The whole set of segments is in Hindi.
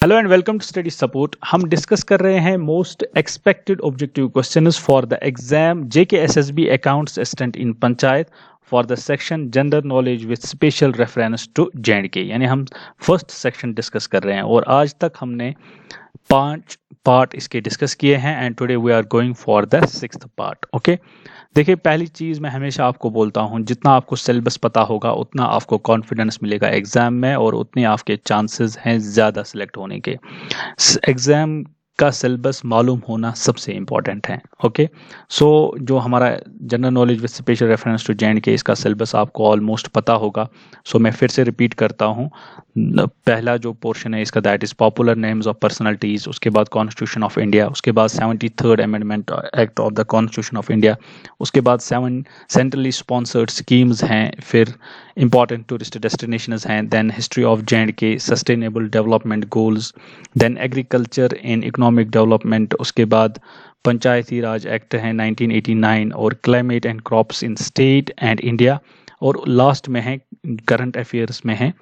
Hello and welcome to study support. हम डिस्कस कर रहे हैं most expected objective questions for the exam JK SSB accounts assistant in panchayat for the section general knowledge with special reference to J and K. यानी हम फर्स्ट सेक्शन डिस्कस कर रहे हैं और आज तक हमने 5 पार्ट इसके डिस्कस किए हैं and today we are going for the 6th part. Okay, देखिए पहली चीज़ मैं हमेशा आपको बोलता हूँ, जितना आपको सिलेबस पता होगा उतना आपको कॉन्फिडेंस मिलेगा एग्ज़ाम में और उतने आपके चांसेस हैं ज़्यादा सिलेक्ट होने के। एग्ज़ाम का सिलेबस मालूम होना सबसे इम्पॉर्टेंट है। ओके, सो जो हमारा general knowledge with special reference to J and K इसका सिलेबस आपको ऑलमोस्ट पता होगा। सो मैं फिर से रिपीट करता हूँ। पहला जो पोर्शन है इसका that is popular names of personalities, उसके बाद कॉन्स्टिट्यूशन ऑफ इंडिया, उसके बाद 73rd amendment act of the constitution of India, उसके बाद 7 सेंट्रली स्पॉन्सर्ड स्कीम्स हैं, फिर इंपॉर्टेंट टूरिस्ट डेस्टिनेशंस हैं, then history of J and K, sustainable development goals, then agriculture in economic development, उसके बाद पंचायती राज एक्ट है 1989 और climate and crops in state and India, और लास्ट में है करंट अफेयर्स में है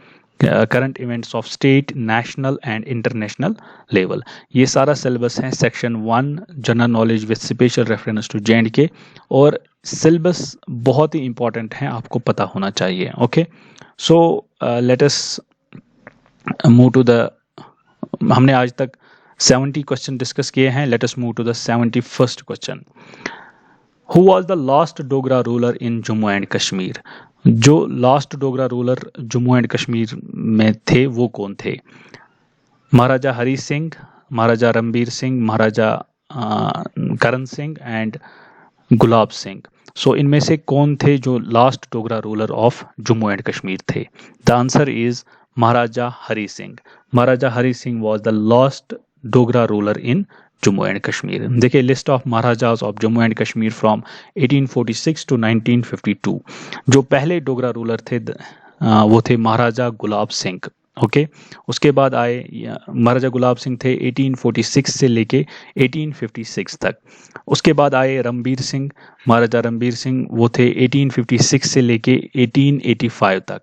current events of state, national and international level. ये सारा सिलेबस है section 1 general knowledge with special reference to J and K और सिलेबस बहुत ही इंपॉर्टेंट है, आपको पता होना चाहिए। Okay, so let us move to the, हमने आज तक 70 क्वेश्चन डिस्कस किए हैं। Let us move to the 71st question. Who was the last Dogra ruler in Jammu and Kashmir? जो last Dogra ruler Jammu and Kashmir में थे वो कौन थे? महाराजा हरी सिंह, महाराजा रणबीर सिंह, महाराजा करण सिंह एंड गुलाब सिंह। सो इनमें से कौन थे जो last Dogra ruler of Jammu and Kashmir थे? The answer is Maharaja Hari Singh. Maharaja Hari Singh was the last Dogra ruler in Jammu and Kashmir. देखिए list of Maharajas of Jammu and Kashmir from 1846 to 1952। जो पहले डोगरा रूलर थे वो थे महाराजा गुलाब सिंह। ओके, उसके बाद आए महाराजा गुलाब सिंह थे 1846 से लेके 1856 तक। उसके बाद आए रणबीर सिंह, महाराजा रणबीर सिंह वो थे 1856 से लेके 1885 तक।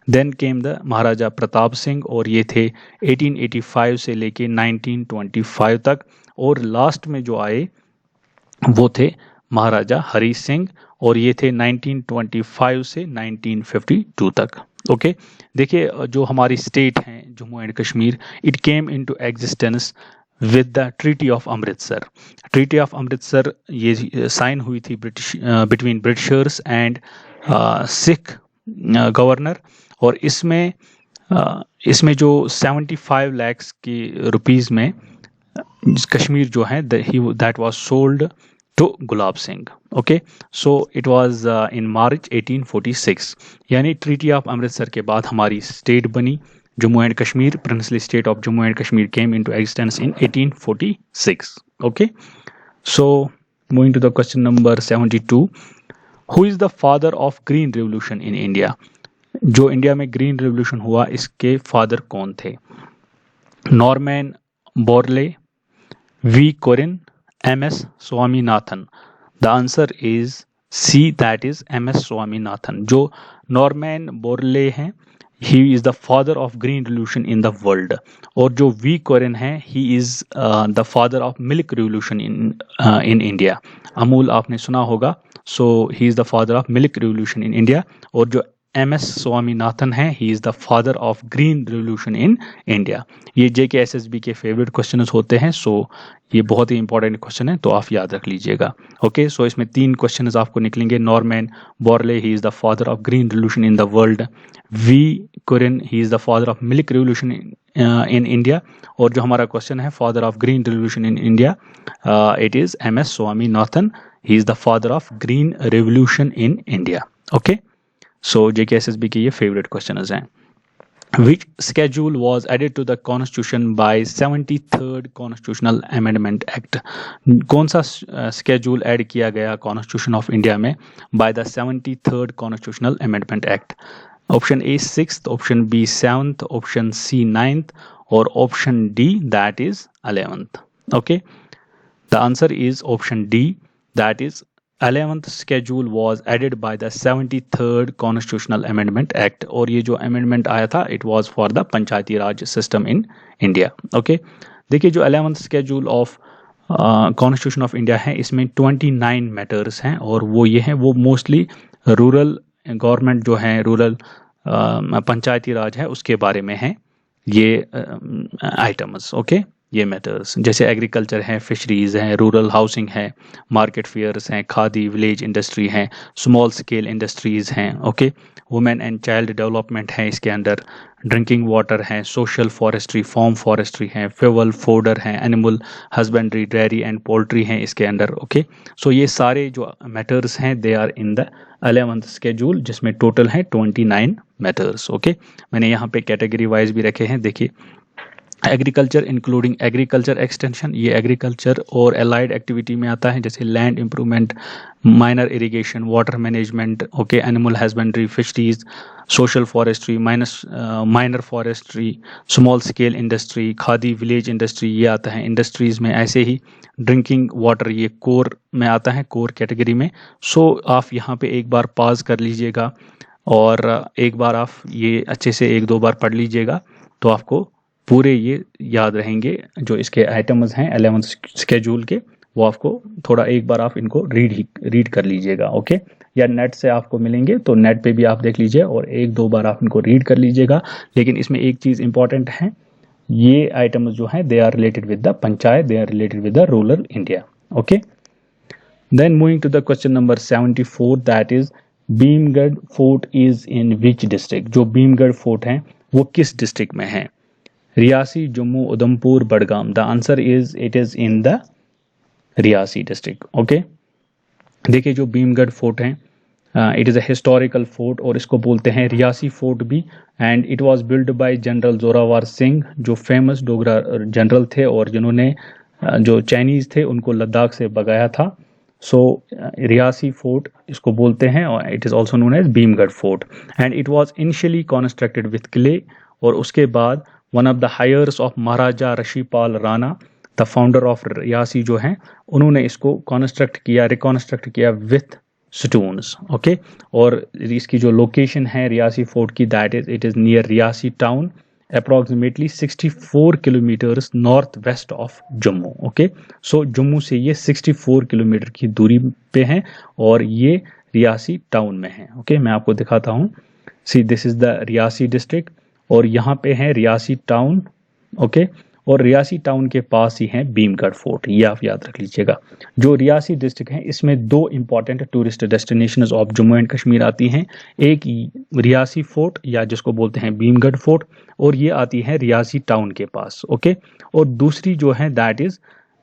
देन केम द महाराजा प्रताप सिंह और ये थे 1885 से लेके 1925 तक। और लास्ट में जो आए वो थे महाराजा हरी सिंह और ये थे 1925 से 1952 तक। ओके, देखिए जो हमारी स्टेट है Jammu and Kashmir, it came into existence with the treaty of Amritsar. Treaty of Amritsar ये साइन हुई थी between Britishers and Sikh governor, और इसमें जो 75 lakhs की रुपीज़ में कश्मीर जो है that was sold to Gulab Singh. Okay, so it was in March 1846। यानी ट्रीटी ऑफ अमृतसर के बाद हमारी स्टेट बनी Jammu and Kashmir. Princely state of Jammu and Kashmir came into existence in 1846। Okay, so moving to the question number 72। Who is the father of green revolution in India? जो इंडिया में ग्रीन रेवोल्यूशन हुआ इसके फादर कौन थे? Norman Borlaug, V. Corin, M.S. Swaminathan. The answer is C, that is M.S. Swaminathan. जो नॉर्मैन बोरले हैं, he is the father of green revolution in the world. और जो V. Corin है, he is the father of milk revolution in India. Amul आपने सुना होगा, so he is the father of milk revolution in India. और जो M.S. स्वामीनाथन है, he is the father of green revolution in India. ये JKSSB के फेवरेट क्वेश्चंस होते हैं, सो ये बहुत ही इंपॉर्टेंट क्वेश्चन है, तो आप याद रख लीजिएगा। ओके, सो इसमें 3 क्वेश्चंस आपको निकलेंगे। Normann Borle, he is the father of green revolution in the world. V. Corin, he is the father of milk revolution in India. और जो हमारा क्वेश्चन है father of green revolution in India, it is M.S. Swaminathan, he is the father of green revolution in India. Okay, so JKSSB के ये फेवरेट क्वेश्चंस हैं। Which schedule was added to the Constitution by 73rd Constitutional Amendment Act? कौन सा schedule ऐड किया गया Constitution of India में by the 73rd Constitutional Amendment Act? Option A 6th, option B 7th, option C 9th और option D that is 11th. Okay, the answer is option D, that is 11th schedule was added by the 73rd Constitutional Amendment Act, और ये जो अमेंडमेंट आया था it was for the Panchayati Raj system in India. Okay, देखिए जो 11th schedule of constitution of India है इसमें 29 मैटर्स हैं, और वो ये हैं, वो मोस्टली रूरल गवर्नमेंट जो है, रूरल पंचायती राज है उसके बारे में है ये आइटम्स. ओके, ये मैटर्स जैसे एग्रीकल्चर है, फिशरीज है, रूरल हाउसिंग है, मार्केट फेयर्स हैं, खादी, विलेज इंडस्ट्री हैं, स्मॉल स्केल इंडस्ट्रीज हैं. Okay, women and child development है इसके अंदर, ड्रिंकिंग वाटर है, सोशल फॉरेस्ट्री, फार्म फॉरेस्ट्री है, फ्यूल फोडर है, animal husbandry, dairy and poultry हैं इसके अंदर. ओके, सो ये सारे जो मैटर्स हैं they are in the 11th schedule, जिसमें टोटल है 29 मैटर्स. ओके, मैंने यहाँ पे कैटेगरी वाइज भी रखे हैं. देखिए एग्रीकल्चर इंक्लूडिंग एग्रीकल्चर एक्सटेंशन, ये एग्रीकल्चर और एलाइड एक्टिविटी में आता है, जैसे land improvement, minor irrigation, water management. Okay, animal husbandry, fisheries, social forestry, minor forestry, small scale industry, khadi, village industry, ये आता है इंडस्ट्रीज में. ऐसे ही ड्रिंकिंग वाटर ये कोर में आता है, कोर कैटेगरी में. सो आप यहाँ पे एक बार पॉज कर लीजिएगा और एक बार आप ये अच्छे से एक दो बार पढ़ लीजिएगा तो आपको पूरे ये याद रहेंगे जो इसके आइटम्स हैं 11th schedule के, वो आपको थोड़ा एक बार आप इनको रीड कर लीजिएगा. ओके, या नेट से आपको मिलेंगे तो नेट पे भी आप देख लीजिए और एक दो बार आप इनको रीड कर लीजिएगा. लेकिन इसमें एक चीज़ इंपॉर्टेंट है, ये आइटम्स जो हैं they are related with the panchayat, they are related with the rural India. Okay, then moving to the question number 74, that is Bhimgarh fort is in which district. जो भीमगढ़ फोर्ट है वो किस डिस्ट्रिक्ट में है? Reasi, Jammu, Udhampur, Budgam. The answer is it is in the Reasi district. Okay, देखिए जो भीमगढ़ फोर्ट है it is a historical fort और इसको बोलते हैं रियासी फोर्ट भी. And it was build by general Zorawar Singh, जो फेमस डोगरा जनरल थे और जिन्होंने जो चाइनीज़ थे उनको लद्दाख से भगाया था. सो रियासी फोर्ट इसको बोलते हैं और it is also known as Bhimgarh fort. And it was initially constructed with clay, और उसके बाद one of the heirs of Maharaja Rishipal Rana, the founder of Reasi जो हैं, उन्होंने इसको रिकॉन्स्ट्रक्ट किया विथ स्टोन्स. ओके, और इसकी जो लोकेशन है रियासी फोर्ट की, that is it is near Reasi town, approximately 64 kilometres north west of Jammu. Okay, so Jammu से ये 64 किलोमीटर की दूरी पे हैं और ये रियासी टाउन में है. ओके, मैं आपको दिखाता हूँ. See this is the Reasi district और यहाँ पे है रियासी टाउन. ओके, और रियासी टाउन के पास ही है भीमगढ़ फोर्ट, ये आप याद रख लीजिएगा. जो रियासी डिस्ट्रिक्ट है इसमें दो important tourist destinations of Jammu and Kashmir आती हैं. एक रियासी फोर्ट या जिसको बोलते हैं भीमगढ़ फोर्ट, और ये आती है रियासी टाउन के पास. ओके, और दूसरी जो है दैट इज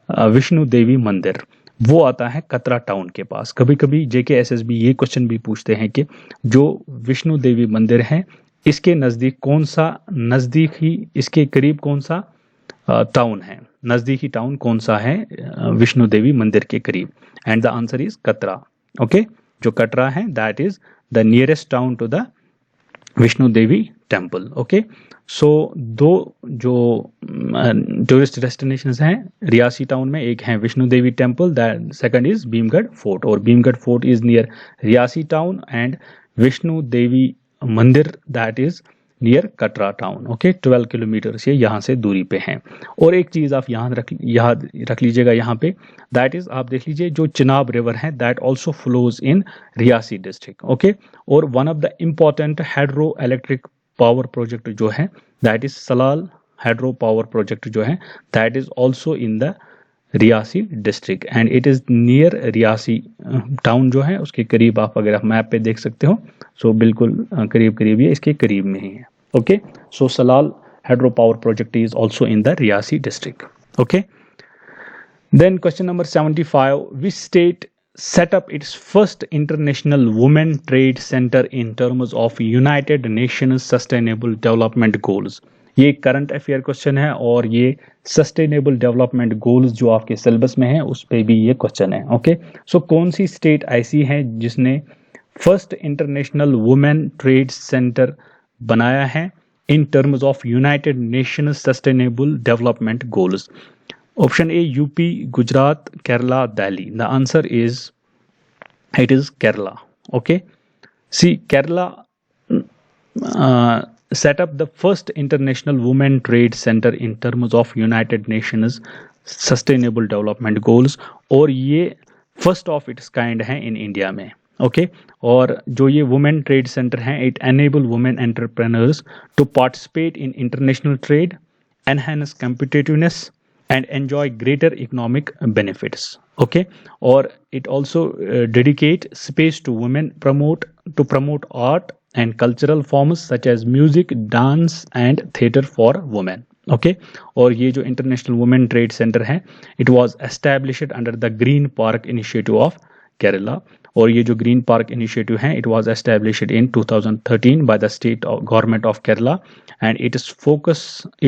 विष्णु देवी मंदिर, वो आता है कतरा टाउन के पास. कभी कभी JKSSB ये क्वेश्चन भी पूछते हैं कि जो विष्णु देवी मंदिर है इसके नज़दीक कौन सा, नज़दीक ही इसके करीब कौन सा टाउन है, नज़दीकी टाउन कौन सा है विष्णु देवी मंदिर के करीब? And the answer is Katra. Okay, जो कटरा है that is the nearest town to the Vishnu Devi temple. Okay, so दो जो टूरिस्ट डेस्टिनेशंस हैं रियासी टाउन में, एक है Vishnu Devi temple, that second is Bhimgarh fort, और Bhimgarh fort is near Reasi town and Vishnu Devi मंदिर that is near Katra town. Okay, 12 kilometre से यहाँ से दूरी पे हैं. और एक चीज़ आप याद रख लीजिएगा यहाँ पे, दैट इज आप देख लीजिए जो चिनाब रिवर है that also flows in Reasi district. Okay, और one of the important hydroelectric power project जो है that is Salal hydro power project जो है that is also in the Reasi district and it is near Reasi town जो है उसके करीब. आप अगर आप मैप पे देख सकते हो सो बिल्कुल करीब करीब ये इसके करीब में ही है. Okay, so Salal hydro power project is also in the Reasi district. Okay, then question number 75, which state set up its first international women trade center in terms of United Nations Sustainable Development Goals. ये करंट अफेयर क्वेश्चन है और ये सस्टेनेबल डेवलपमेंट गोल्स जो आपके सिलेबस में है उस पे भी ये क्वेश्चन है. ओके, सो कौन सी स्टेट ऐसी है जिसने first international women trade centre बनाया है in terms of United Nations sustainable development goals? Option A UP, Gujarat, Kerala, Delhi. The answer is It is Kerala. Okay. See, Kerala set up the first international women trade center in terms of United Nations Sustainable Development Goals, और ये फर्स्ट ऑफ इट्स काइंड है इन इंडिया में. ओके. और जो ये वुमेन ट्रेड सेंटर हैं, it enable women entrepreneurs to participate in international trade, enhance competitiveness and enjoy greater economic benefits. Okay. Or it also dedicate space to women to promote art and cultural forms such as music, dance and theater for women. Okay. और ये जो इंटरनेशनल वुमेन ट्रेड सेंटर है, it was established under the green park initiative of Kerala. और ये जो ग्रीन पार्क इनिशिएटिव है, it was established in 2013 by the state government of Kerala, and it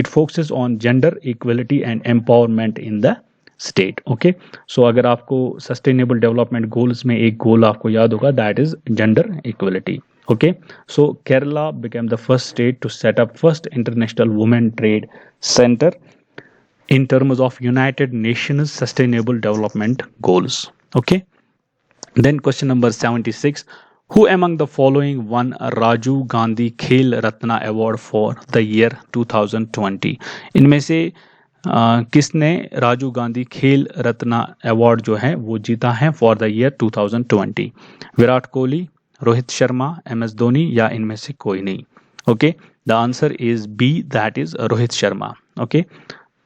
focuses on gender equality and empowerment in the state. Okay. So अगर आपको सस्टेनेबल डेवलपमेंट गोल्स में एक गोल आपको याद होगा, that is gender equality. Okay, so Kerala became the first state to set up first international women trade center in terms of United Nations Sustainable Development Goals. Okay. Then question number 76. Who among the following won a Rajiv Gandhi Khel Ratna Award for the year 2020? इनमें से किसने राजीव गांधी खेल रत्ना अवार्ड जो है वो जीता है for the year 2020? Virat Kohli, Rohit Sharma, MS Dhoni या इनमें से कोई नहीं. Okay. The answer is B, that is Rohit Sharma. Okay.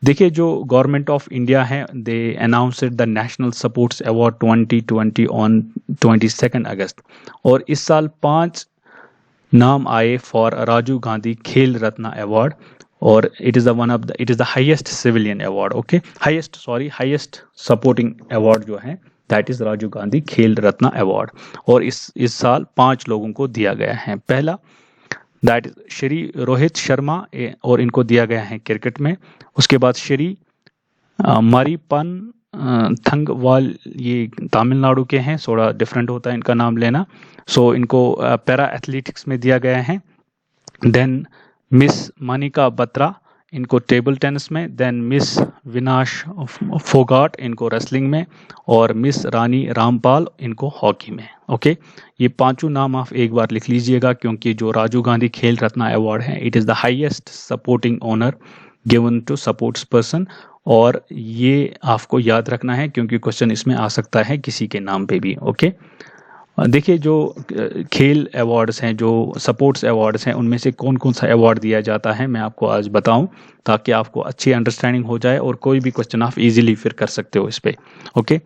देखिए, जो गवर्नमेंट ऑफ इंडिया है, they announced the national sports award 2020 on 22 August, और इस साल 5 नाम आए फॉर राजीव गांधी खेल रत्ना अवार्ड, और it is the highest civilian award. Okay. Highest supporting award जो है, that is Rajiv Gandhi Khel Ratna award, और इस साल 5 लोगों को दिया गया है. पहला दैट इज श्री रोहित शर्मा, और इनको दिया गया है क्रिकेट में. उसके बाद श्री मारीपन थंगवाल, ये तमिलनाडु के हैं, थोड़ा डिफरेंट होता है इनका नाम लेना. सो इनको पैरा एथलेटिक्स में दिया गया है. देन मिस मनिका बत्रा, इनको टेबल टेनिस में. देन मिस विनाश फोगाट, इनको रेसलिंग में. और मिस रानी रामपाल, इनको हॉकी में. ओके. ये 5 नाम आप एक बार लिख लीजिएगा, क्योंकि जो राजीव गांधी खेल रत्ना अवार्ड है, it is the highest sporting honour given to sports person, और ये आपको याद रखना है क्योंकि क्वेश्चन इसमें आ सकता है किसी के नाम पे भी. ओके. देखिए, जो खेल अवार्ड्स हैं, जो सपोर्ट्स अवार्ड्स हैं, उनमें से कौन कौन सा अवार्ड दिया जाता है मैं आपको आज बताऊं, ताकि आपको अच्छी अंडरस्टैंडिंग हो जाए और कोई भी क्वेश्चन आप इजीली फिर कर सकते हो इस पे. ओके.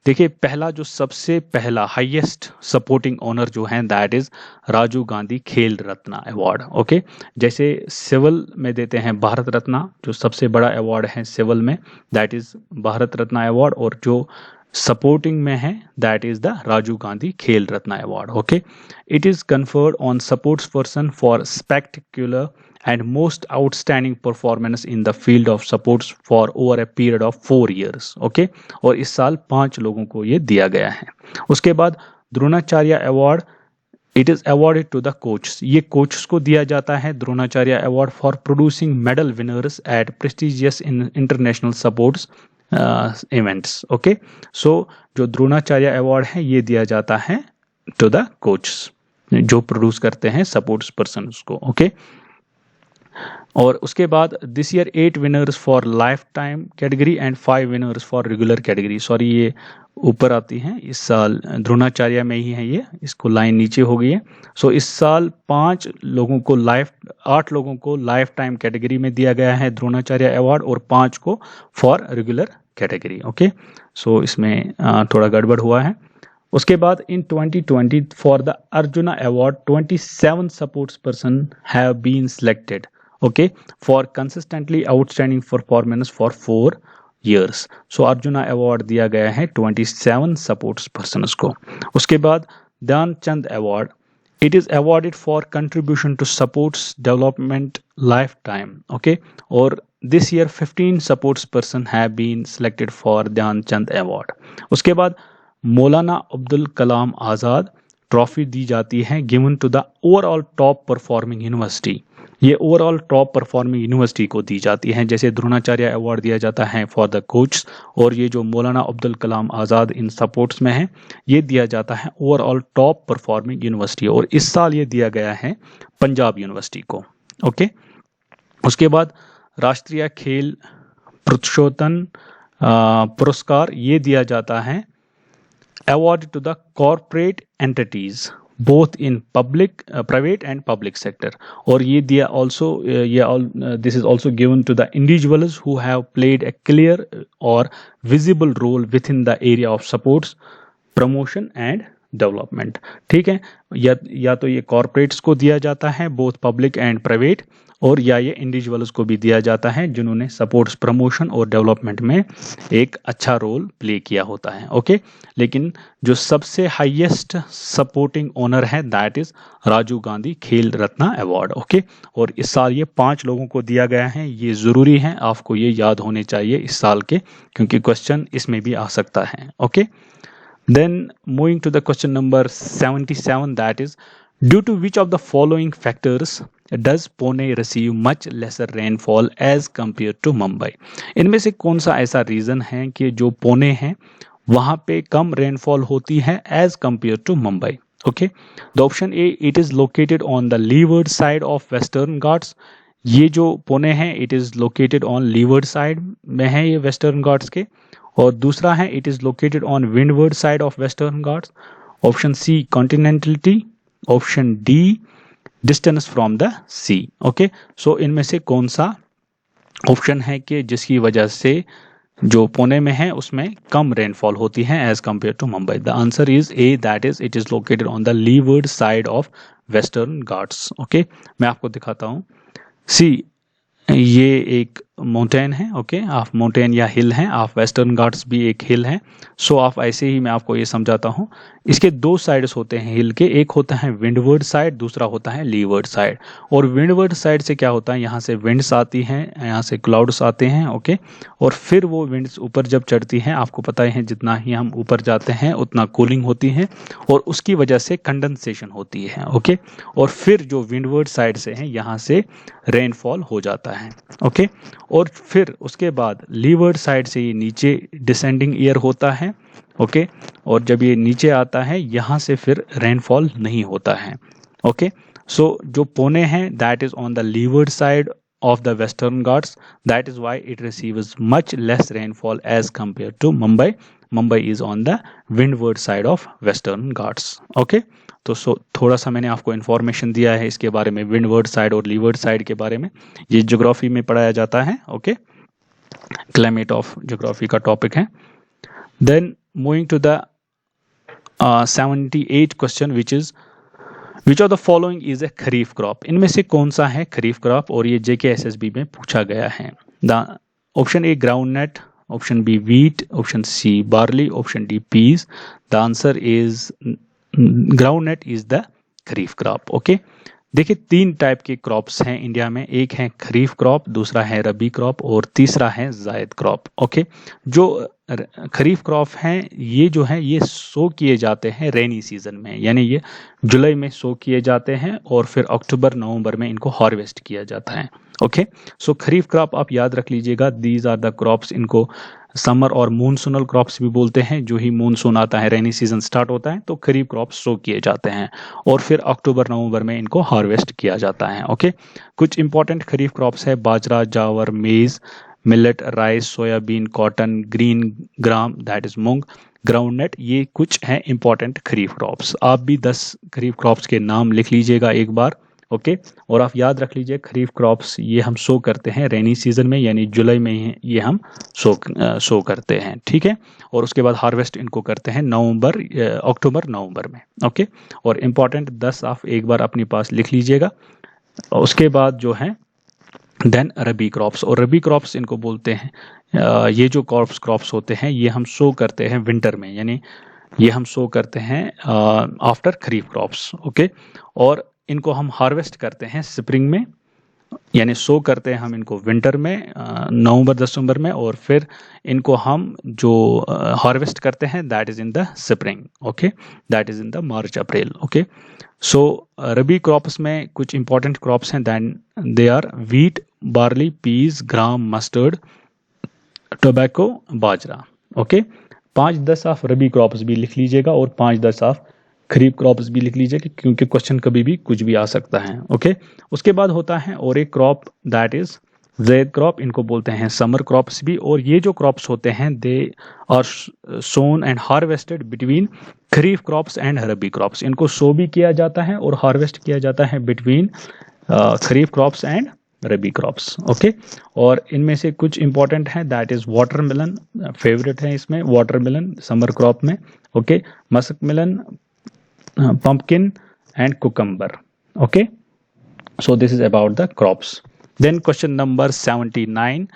देखिए, पहला जो सबसे पहला हाईएस्ट सपोर्टिंग ऑनर जो है, that is Rajiv Gandhi Khel Ratna award. Okay. जैसे सिविल में देते हैं भारत रत्ना, जो सबसे बड़ा अवार्ड है सिविल में, that is Bharat Ratna award, और जो सपोर्टिंग में है, that is the Rajiv Gandhi Khel Ratna award. Okay. It is conferred on sports person for spectacular and most outstanding performance in the field of supports for over a period of 4 years. Okay. और इस साल 5 लोगों को ये दिया गया है. उसके बाद Dronacharya award, it is awarded to the coaches. ये कोचेस को दिया जाता है Dronacharya award for producing medal winners at prestigious international sports events. Okay. So जो द्रोणाचार्य अवार्ड है, ये दिया जाता है टू द कोचेस, जो प्रोड्यूस करते हैं सपोर्ट्स पर्सन को. ओके. और उसके बाद this year 8 winners for lifetime category and 5 winners for regular category. Sorry, ये ऊपर आती हैं, इस साल द्रोणाचार्य में ही है ये, इसको लाइन नीचे हो गई है. सो इस साल 8 लोगों को लाइफ टाइम कैटेगरी में दिया गया है द्रोणाचार्य अवार्ड, और 5 को for regular category. Okay. So इसमें थोड़ा गड़बड़ हुआ है. उसके बाद in 2020 for the Arjuna award 27 sports person have been selected. Okay. For consistently outstanding performance for 4 years. So Arjuna award दिया गया है 27 सपोर्ट्स पर्सन्स को. उसके बाद Dhyanchand award, it is awarded for contribution to sports development lifetime. Okay. और this year 15 sports person have been selected for Dhyan Chand award. उसके बाद मौलाना अब्दुल कलाम आज़ाद ट्रॉफी दी जाती है given to the overall top performing university. ये ओवरऑल टॉप परफॉर्मिंग यूनिवर्सिटी को दी जाती है, जैसे द्रोणाचार्य अवार्ड दिया जाता है फॉर द कोच, और ये जो मौलाना अब्दुल कलाम आज़ाद इन सपोर्ट्स में है, ये दिया जाता है ओवरऑल टॉप परफॉर्मिंग यूनिवर्सिटी, और इस साल ये दिया गया है पंजाब यूनिवर्सिटी को। ओके, उसके बाद राष्ट्रीय खेल प्रोत्साहन पुरस्कार ये दिया जाता है award to the corporate entities both in public private and public sector, और ये दिया also this is also given to the individuals who have played a clear और visible role within the area of sports promotion and development. ठीक है, या तो ये कॉर्पोरेट्स को दिया जाता है बोथ पब्लिक एंड प्राइवेट, और या ये इंडिविजुअल्स को भी दिया जाता है जिन्होंने सपोर्ट्स प्रमोशन और डेवलपमेंट में एक अच्छा रोल प्ले किया होता है। ओके, लेकिन जो सबसे हाईएस्ट सपोर्टिंग ऑनर है दैट इज राजीव गांधी खेल रत्न अवार्ड। ओके, और इस साल ये 5 लोगों को दिया गया है, ये ज़रूरी है, आपको ये याद होने चाहिए इस साल के, क्योंकि क्वेश्चन इसमें भी आ सकता है। Okay, then moving to the question number 77, that is, due to which of the following factors does Pune receive much lesser rainfall as compared to Mumbai? इनमें से कौन सा ऐसा रीजन है कि जो पुणे है वहां पे कम रेनफॉल होती है as compare to Mumbai? Okay, the option A, it is located on the leeward side of western Ghats. ये जो पुणे है it is located on leeward side में है ये वेस्टर्न घाट्स के, और दूसरा है it is located on windward side of western Ghats. Option C continentality, option D distance from the sea. Okay, so इनमें से कौन सा ऑप्शन है कि जिसकी वजह से जो पुणे में है उसमें कम रेनफॉल होती है as compare to Mumbai? The answer is A, that is it is located on the leeward side of western Ghats. Okay, मैं आपको दिखाता हूँ। सी, ये एक माउंटेन है। ओके, आप माउंटेन या हिल हैं, आप वेस्टर्न घाट्स भी एक हिल है। सो आप ऐसे ही मैं आपको ये समझाता हूँ, इसके 2 साइड्स होते हैं हिल के, एक होता है विंडवर्ड साइड, दूसरा होता है लीवर्ड साइड। और विंडवर्ड साइड से क्या होता है, यहाँ से विंड्स आती हैं, यहाँ से क्लाउड्स आते हैं। ओके, और फिर वो विंड्स ऊपर जब चढ़ती हैं, आपको पता है जितना ही हम ऊपर जाते हैं उतना कूलिंग होती है, और उसकी वजह से कंडेंसेशन होती है। ओके, और फिर जो विंडवर्ड साइड से है यहाँ से रेनफॉल हो जाता है। ओके, और फिर उसके बाद लीवर्ड साइड से ये नीचे डिसेंडिंग ईयर होता है। ओके, और जब ये नीचे आता है यहाँ से फिर रेनफॉल नहीं होता है। ओके, सो जो पुणे है that is on the leeward side of the western ghats, that is why it receives much less rainfall as compared to Mumbai. Mumbai is on the windward side of western ghats. Okay, तो थोड़ा सा मैंने आपको इन्फॉर्मेशन दिया है इसके बारे में, विंडवर्ड साइड और लीवर्ड साइड के बारे में, ये ज्योग्राफी में पढ़ाया जाता है। ओके, क्लाइमेट ऑफ ज्योग्राफी का टॉपिक है। Then moving to the 78 question, which of the following is a kharif crop? इनमें से कौन सा है खरीफ क्रॉप? और ये JKSSB में पूछा गया है। The option A groundnut, option B wheat, option C barley, option D peas. The answer is groundnut is the kharif crop. Okay, देखिए 3 टाइप के क्रॉप्स हैं इंडिया में, एक है खरीफ क्रॉप, दूसरा है रबी क्रॉप, और तीसरा है जायद क्रॉप। ओके, जो खरीफ क्रॉप हैं ये जो है ये सो किए जाते हैं रेनी सीजन में, यानी ये जुलाई में सो किए जाते हैं और फिर अक्टूबर नवंबर में इनको हार्वेस्ट किया जाता है। ओके, सो खरीफ क्रॉप आप याद रख लीजिएगा, दीज आर द क्रॉप्स, इनको समर और मूनसूनल क्रॉप्स भी बोलते हैं। जो ही मूनसून आता है, रेनी सीजन स्टार्ट होता है तो खरीफ क्रॉप्स सो किए जाते हैं और फिर अक्टूबर नवंबर में इनको हार्वेस्ट किया जाता है। ओके, कुछ इंपॉर्टेंट खरीफ क्रॉप्स है बाजरा, जावर, मेज, millet, rice, soybean, cotton, green gram that is moong, groundnut, ये कुछ हैं इंपॉर्टेंट खरीफ क्रॉप्स। आप भी 10 खरीफ क्रॉप्स के नाम लिख लीजिएगा एक बार। ओके, और आप याद रख लीजिए खरीफ क्रॉप्स ये हम सो करते हैं रेनी सीजन में, यानी जुलाई में ये हम सो करते हैं। ठीक है, और उसके बाद हार्वेस्ट इनको करते हैं अक्टूबर नवंबर में। ओके, और इम्पॉर्टेंट 10 आप एक बार अपने पास लिख लीजिएगा। उसके बाद जो है देन रबी क्रॉप्स, और रबी क्रॉप्स इनको बोलते हैं, ये जो क्रॉप्स होते हैं ये हम सो करते हैं विंटर में, यानी ये हम सो करते हैं आफ्टर खरीफ क्रॉप्स। ओके, और इनको हम हार्वेस्ट करते हैं स्प्रिंग में यानी सो करते हैं हम इनको विंटर में, नवंबर दिसंबर में, और फिर इनको हम जो हार्वेस्ट करते हैं that is in the spring, okay, that is in the March April, okay. So rabi crops में कुछ इंपॉर्टेंट क्रॉप्स हैं, then they are wheat, barley, peas, gram, mustard, tobacco, bajra, okay. 5-10 of rabi crops भी लिख लीजिएगा और 5-10 ऑफ खरीफ क्रॉप्स भी लिख लीजिएगा, क्योंकि क्वेश्चन कभी भी कुछ भी आ सकता है, ओके। उसके बाद होता है और एक crop that is zaid crop, इनको बोलते हैं समर क्रॉप्स भी। और ये जो क्रॉप्स होते हैं they are sown and harvested between kharif crops and rabi crops. इनको सो भी किया जाता है और हार्वेस्ट किया जाता है between kharif crops and rabi crops, okay. और इनमें से कुछ इंपॉर्टेंट है दैट इज वाटरमेलन, फेवरेट है इसमें वाटरमेलन समर क्रॉप में, okay, musk melon, pumpkin and cucumber, okay. So this is about the crops. Then question number 79,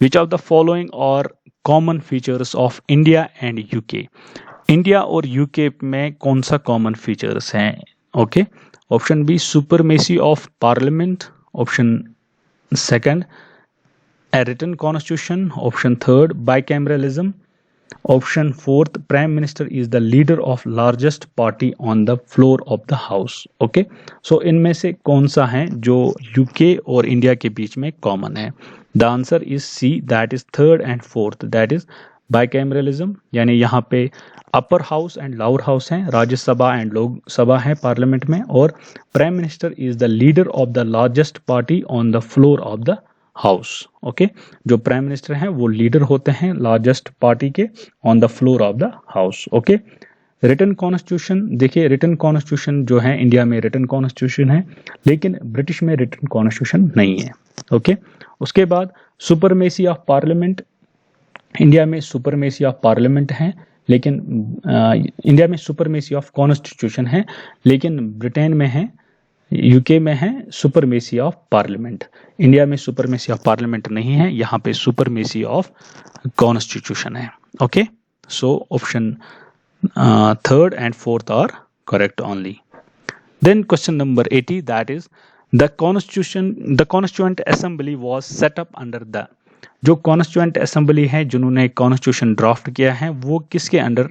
which of the following are common features of India and UK? India और यूके में कौन सा कॉमन फीचर्स हैं, okay. Option B supremacy of parliament, option second a written constitution, option third bicameralism, option fourth prime minister is the leader of largest party on the floor of the house, okay. So इनमें से कौन सा है जो यूके और इंडिया के बीच में कॉमन है? The answer is C, that is third and fourth, that is bicameralism, यानी यहाँ पे upper house and lower house हैं, राज्यसभा एंड लोकसभा है पार्लियामेंट में, और prime minister is the leader of the largest party on the floor of the house, okay. जो प्राइम मिनिस्टर हैं वो लीडर होते हैं लार्जेस्ट पार्टी के on the floor of the house, okay. Written constitution, देखिए रिटन कॉन्स्टिट्यूशन जो है इंडिया में रिटन कॉन्स्टिट्यूशन है, लेकिन ब्रिटिश में रिटन कॉन्स्टिट्यूशन नहीं है, ओके। उसके बाद सुपरमेसी ऑफ पार्लियामेंट, इंडिया में सुपरमेसी ऑफ पार्लियामेंट है, लेकिन इंडिया में सुपरमेसी ऑफ कॉन्स्टिट्यूशन है, लेकिन ब्रिटेन में है, यूके में है सुपरमेसी ऑफ पार्लियामेंट। इंडिया में सुपरमेसी ऑफ पार्लियामेंट नहीं है, यहाँ पे सुपरमेसी ऑफ कॉन्स्टिट्यूशन है, okay. So option third and fourth are correct only. Then question number 80, that is the constituent assembly was set up under the, जो कॉन्स्टिट्यूएंट असेंबली है जिन्होंने कॉन्स्टिट्यूशन ड्राफ्ट किया है वो किसके अंडर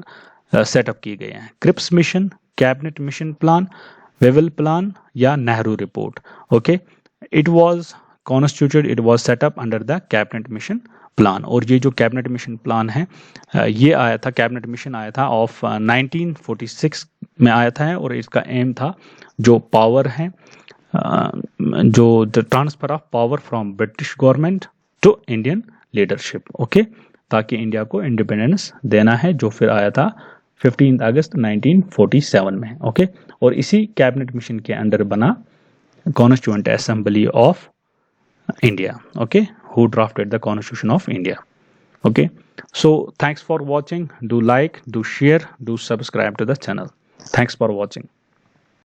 सेटअप किए गए हैं? Cripps mission, cabinet mission plan, Wavell plan या Nehru report, okay. It was constituted, it was set up under the cabinet mission plan. और ये जो कैबिनेट मिशन प्लान है ये आया था, कैबिनेट मिशन आया था ऑफ 1946 में आया था, और इसका एम था जो पावर है, जो the transfer of power from British government to Indian leadership, okay, ताकि इंडिया को इंडिपेंडेंस देना है, जो फिर आया था 15 अगस्त 1947 में, ओके। और इसी कैबिनेट मिशन के अंडर बना constituent assembly of India, okay, who drafted the Constitution of India, okay. So thanks for watching, do like, do share, do subscribe to the channel. Thanks for watching.